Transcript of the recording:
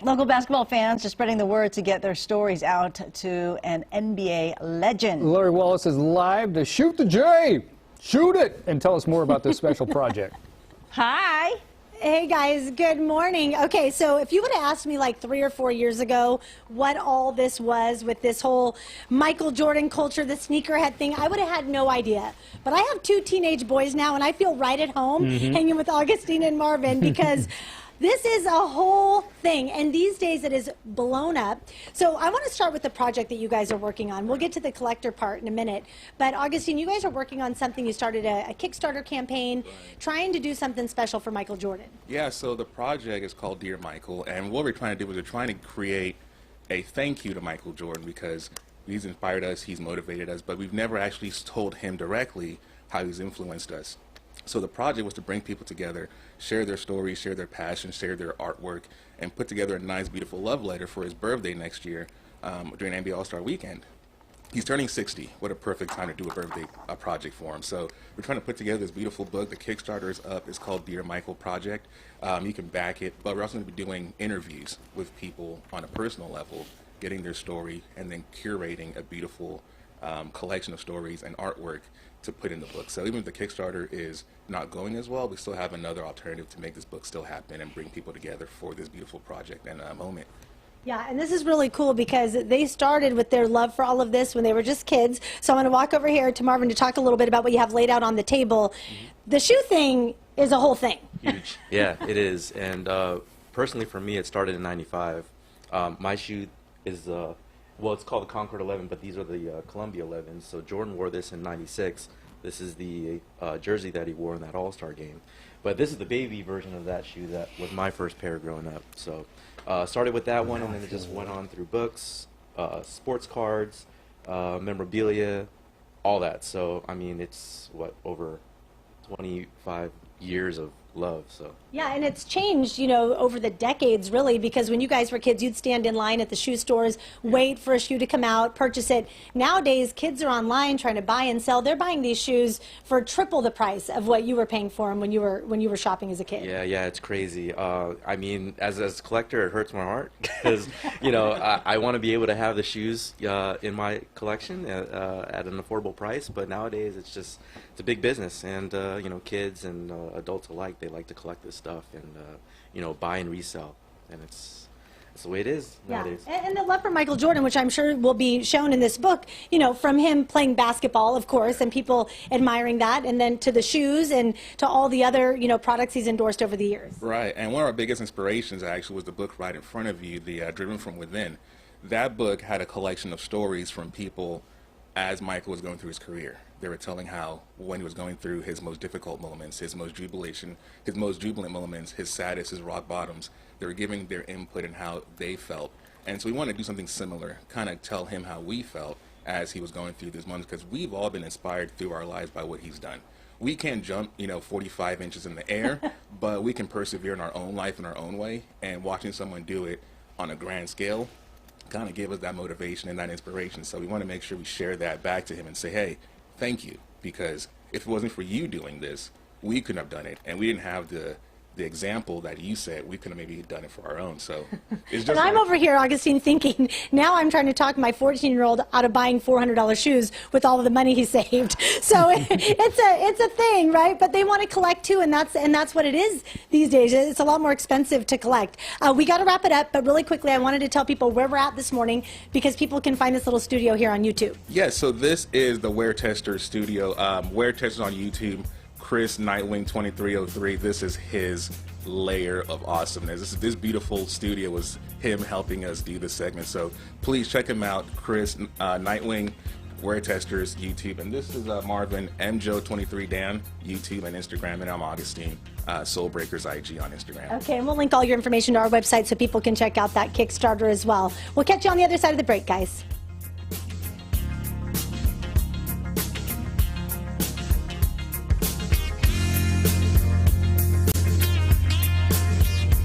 Local basketball fans are spreading the word to get their stories out to an NBA legend. Larry Wallace is live to shoot the J. Shoot it! And tell us more about this special project. Hi. Hey guys, good morning. Okay, so if you would have asked me like 3 or 4 years ago what all this was with this whole Michael Jordan culture, the sneakerhead thing, I would have had no idea. But I have 2 teenage boys now, and I feel right at home hanging with Augustine and Marvin because this is a whole thing, and these days it is blown up. So I want to start with the project that you guys are working on. We'll get to the collector part in a minute. But Augustine, you guys are working on something. You started a Kickstarter campaign trying to do something special for Michael Jordan. Yeah, so the project is called Dear Michael, and what we're trying to do is we're trying to create a thank you to Michael Jordan because he's inspired us, he's motivated us, but we've never actually told him directly how he's influenced us. So the project was to bring people together, share their stories, share their passion, share their artwork, and put together a nice, beautiful love letter for his birthday next year during NBA All-Star Weekend. He's turning 60. What a perfect time to do a project for him. So we're trying to put together this beautiful book. The Kickstarter is up. It's called Dear Michael Project. You can back it, but we're also going to be doing interviews with people on a personal level, getting their story, and then curating a beautiful collection of stories and artwork to put in the book. So even if the Kickstarter is not going as well, we still have another alternative to make this book still happen and bring people together for this beautiful project and moment. Yeah, and this is really cool because they started with their love for all of this when they were just kids. So I'm going to walk over here to Marvin to talk a little bit about what you have laid out on the table. The shoe thing is a whole thing. Huge. Yeah, it is. And personally for me, it started in '95. My shoe is well, it's called the Concord 11, but these are the Columbia 11s. So Jordan wore this in '96. This is the jersey that he wore in that All-Star game. But this is the baby version of that shoe that was my first pair growing up. So started with that one, and then it just went on through books, sports cards, memorabilia, all that. So, I mean, it's, what, over 25 years of love. So yeah, and it's changed, you know, over the decades really, because when you guys were kids, you'd stand in line at the shoe stores, wait for a shoe to come out, purchase it. Nowadays, kids are online trying to buy and sell. They're buying these shoes for triple the price of what you were paying for them when you were shopping as a kid. Yeah, it's crazy. I mean, as a collector, it hurts my heart because you know I want to be able to have the shoes in my collection at an affordable price. But nowadays, it's a big business, and you know, kids and adults alike, they like to collect this stuff and you know, buy and resell, and it's the way it is nowadays. Yeah, and the love for Michael Jordan, which I'm sure will be shown in this book, you know, from him playing basketball, of course, and people admiring that, and then to the shoes and to all the other, you know, products he's endorsed over the years. Right, and one of our biggest inspirations actually was the book right in front of you, the Driven From Within. That book had a collection of stories from people as Michael was going through his career. They were telling how when he was going through his most difficult moments, his most jubilant moments, his saddest, his rock bottoms, they were giving their input in how they felt. And so we want to do something similar, kind of tell him how we felt as he was going through these moments, because we've all been inspired through our lives by what he's done. We can't jump, you know, 45 inches in the air, but we can persevere in our own life in our own way, and watching someone do it on a grand scale kind of gave us that motivation and that inspiration. So we want to make sure we share that back to him and say, hey, thank you, because if it wasn't for you doing this, we couldn't have done it, and we didn't have the example that you said. We could have maybe done it for our own. So it's just. And I'm over here, Augustine, thinking now I'm trying to talk my 14-year-old out of buying $400 shoes with all of the money he saved. So it's a thing, right? But they want to collect too, and that's what it is these days. It's a lot more expensive to collect. We got to wrap it up, but really quickly, I wanted to tell people where we're at this morning because people can find this little studio here on YouTube. Yes, so this is the Wear Tester studio. Wear Testers on YouTube. Chris Nightwing 2303. This is his layer of awesomeness. This beautiful studio was him helping us do this segment. So please check him out, Chris Nightwing, Wear Testers, YouTube. And this is Marvin MJo23 Dan, YouTube and Instagram, and I'm Augustine, Soul Breakers IG on Instagram. Okay, and we'll link all your information to our website so people can check out that Kickstarter as well. We'll catch you on the other side of the break, guys.